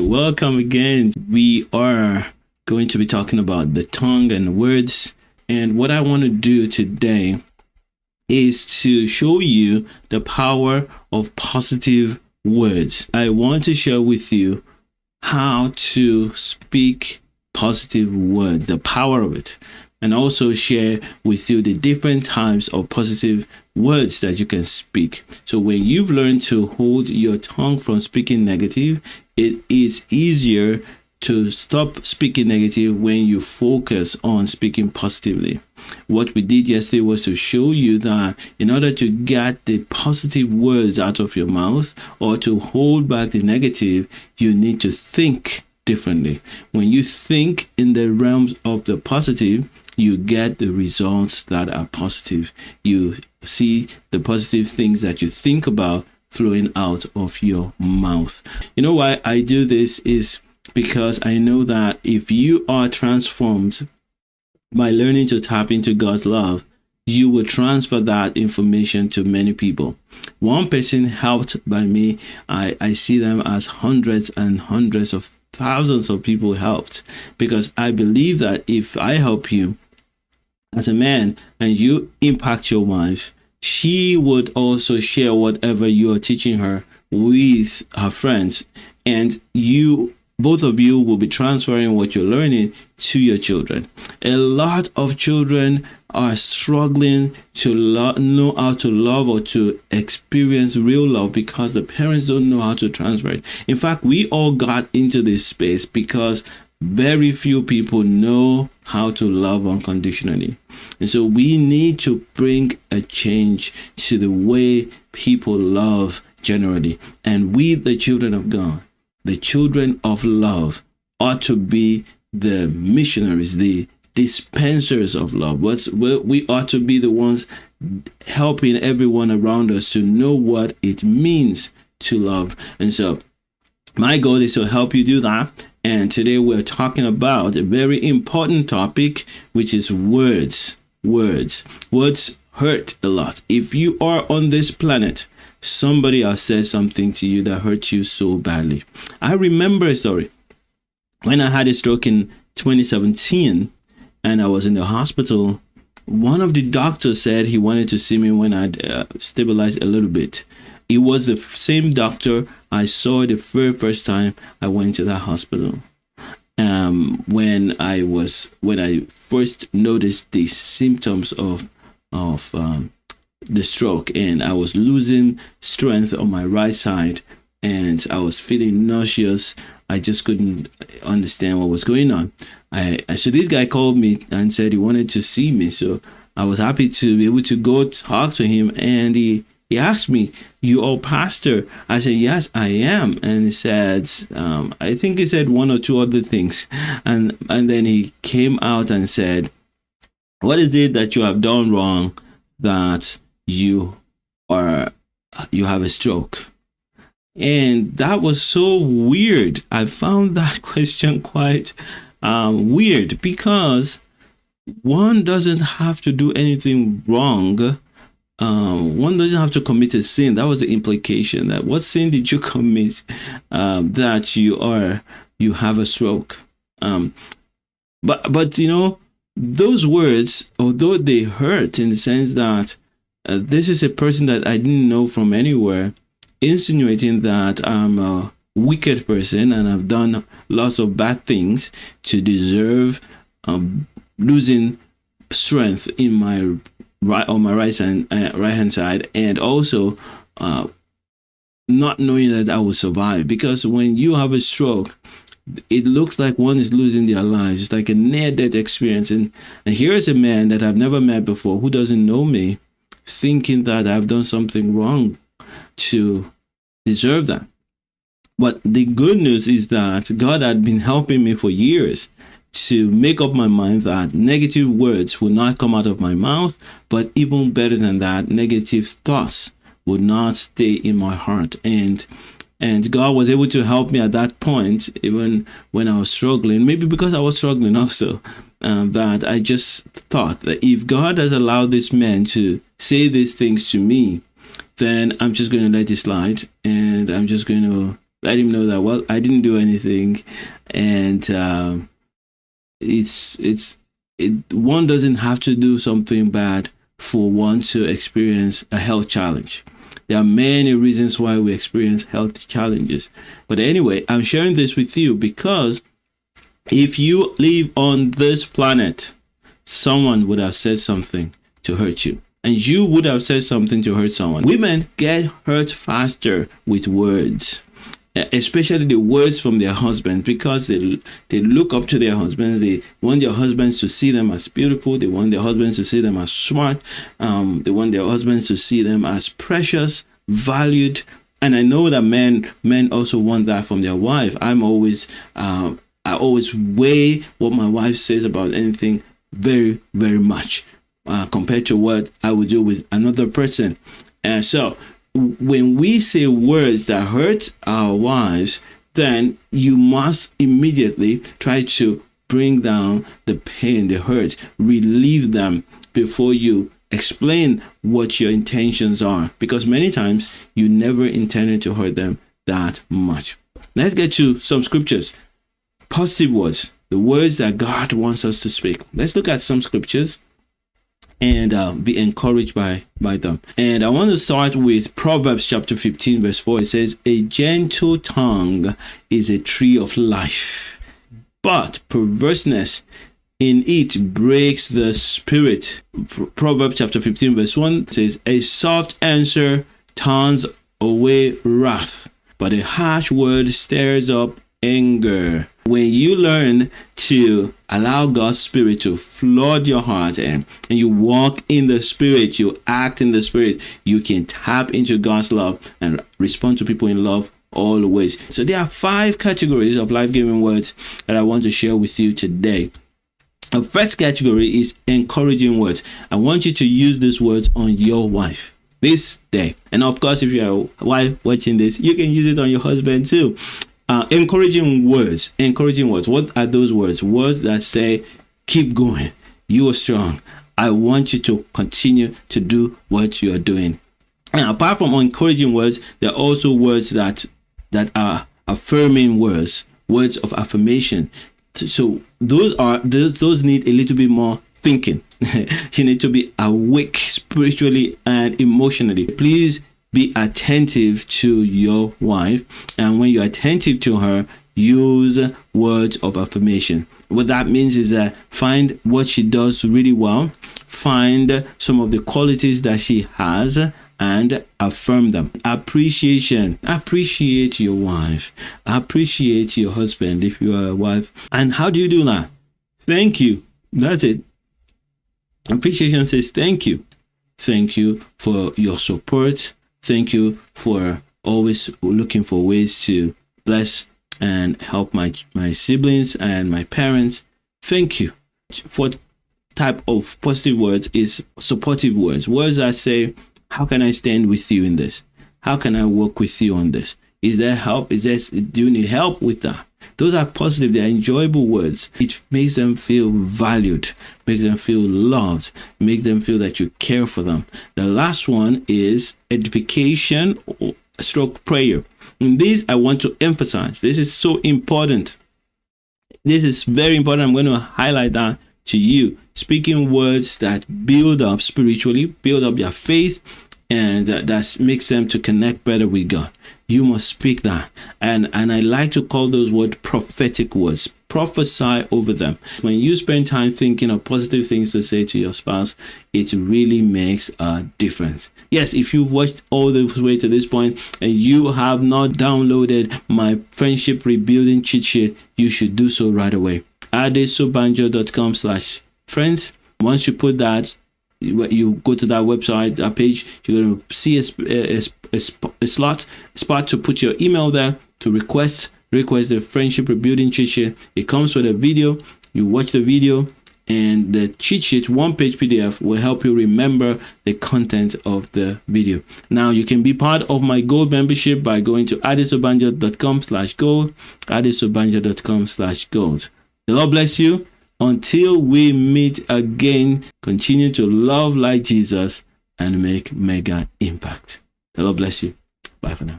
Welcome again. We are going to be talking about the tongue and words. And what I want to do today is to show you the power of positive words. I want to share with you how to speak positive words, the power of it, and also share with you the different types of positive words that you can speak. So when you've learned to hold your tongue from speaking negative, it is easier to stop speaking negative when you focus on speaking positively. What we did yesterday was to show you that in order to get the positive words out of your mouth or to hold back the negative, you need to think differently. When you think in the realms of the positive, you get the results that are positive. You see the positive things that you think about flowing out of your mouth. You know why I do this is because I know that if you are transformed by learning to tap into God's love, you will transfer that information to many people. One person helped by me, I see them as hundreds and hundreds of thousands of people helped, because I believe that if I help you as a man and you impact your wife, she would also share whatever you are teaching her with her friends, and both of you will be transferring what you're learning to your children. A lot of children are struggling to know how to love or to experience real love because the parents don't know how to transfer it. In fact, we all got into this space because very few people know how to love unconditionally. And so we need to bring a change to the way people love generally. And we, the children of God, the children of love, ought to be the missionaries, the dispensers of love. We ought to be the ones helping everyone around us to know what it means to love. And so my goal is to help you do that. And today we're talking about a very important topic, which is words. Words hurt a lot. If you are on this planet, somebody has said something to you that hurt you so badly. I remember a story. When I had a stroke in 2017 and I was in the hospital, one of the doctors said he wanted to see me when I'd stabilized a little bit. It was the same doctor I saw the very first time I went to that hospital. When I first noticed the symptoms of the stroke, and I was losing strength on my right side, and I was feeling nauseous. I just couldn't understand what was going on. So this guy called me and said he wanted to see me. So I was happy to be able to go talk to him, and he asked me, "You are pastor?" I said, "Yes, I am." And he said, I think he said one or two other things. And then he came out and said, "What is it that you have done wrong that you have a stroke?" And that was so weird. I found that question quite weird, because one doesn't have to do anything wrong. One doesn't have to commit a sin. That was the implication. That what sin did you commit that you have a stroke? But you know, those words, although they hurt in the sense that this is a person that I didn't know from anywhere, insinuating that I'm a wicked person and I've done lots of bad things to deserve losing strength in my on my right hand side, and also not knowing that I will survive. Because when you have a stroke, it looks like one is losing their lives. It's like a near-death experience. And here is a man that I've never met before, who doesn't know me, thinking that I've done something wrong to deserve that. But the good news is that God had been helping me for years to make up my mind that negative words will not come out of my mouth, but even better than that, negative thoughts would not stay in my heart. And God was able to help me at that point, even when I was struggling, maybe because I was struggling also, that I just thought that if God has allowed this man to say these things to me, then I'm just going to let it slide, and I'm just going to Let him know that, well, I didn't do anything, and one doesn't have to do something bad for one to experience a health challenge. There are many reasons why we experience health challenges. But anyway, I'm sharing this with you because if you live on this planet, someone would have said something to hurt you. And you would have said something to hurt someone. Women get hurt faster with words, especially the words from their husbands, because they look up to their husbands. They want their husbands to see them as beautiful. They want their husbands to see them as smart. They want their husbands to see them as precious, valued. And I know that men also want that from their wife. I always weigh what my wife says about anything very, very much compared to what I would do with another person. And so when we say words that hurt our wives, then you must immediately try to bring down the pain, the hurt, relieve them before you explain what your intentions are, because many times you never intended to hurt them that much. Let's get to some scriptures. Positive words, the words that God wants us to speak. Let's look at some scriptures and be encouraged by them. And I want to start with Proverbs chapter 15 verse 4. It says, a gentle tongue is a tree of life, but perverseness in it breaks the spirit. Proverbs chapter 15 verse 1 says, a soft answer turns away wrath, but a harsh word stirs up anger. When you learn to allow God's Spirit to flood your heart and you walk in the Spirit, you act in the Spirit, you can tap into God's love and respond to people in love always. So there are 5 categories of life-giving words that I want to share with you today. The first category is encouraging words. I want you to use these words on your wife this day. And of course, if you're a wife watching this, you can use it on your husband too. Encouraging words. What are those words? Words that say, keep going. You are strong. I want you to continue to do what you are doing. And apart from encouraging words, there are also words that are affirming words of affirmation. So those need a little bit more thinking. You need to be awake spiritually and emotionally. Please be attentive to your wife, and when you're attentive to her, use words of affirmation. What that means is that find what she does really well, find some of the qualities that she has, and affirm them. Appreciation. Appreciate your wife. Appreciate your husband if you are a wife. And how do you do that? Thank you. That's it. Appreciation says thank you. Thank you for your support. Thank you for always looking for ways to bless and help my siblings and my parents. Thank you. Fourth type of positive words is supportive words. Words that say, how can I stand with you in this? How can I work with you on this? Is there help? Do you need help with that? Those are positive. They're enjoyable words. It makes them feel valued, makes them feel loved, make them feel that you care for them. The last one is edification or stroke prayer. In this, I want to emphasize, this is so important. This is very important. I'm going to highlight that to you. Speaking words that build up spiritually, build up your faith, and that makes them to connect better with God. You must speak that. And I like to call those words prophetic words. Prophesy over them. When you spend time thinking of positive things to say to your spouse, it really makes a difference. Yes, if you've watched all the way to this point and you have not downloaded my friendship rebuilding cheat sheet, you should do so right away. adesobanjo.com/friends. Once you put that, you go to that website, that page, you're going to see a spot to put your email there to request the friendship rebuilding cheat sheet. It comes with a video. You watch the video, and the cheat sheet, 1-page PDF, will help you remember the content of the video. Now you can be part of my gold membership by going to adesobanjo.com/gold, adesobanjo.com/gold. The Lord bless you. Until we meet again, continue to love like Jesus and make mega impact. The Lord bless you. Bye for now.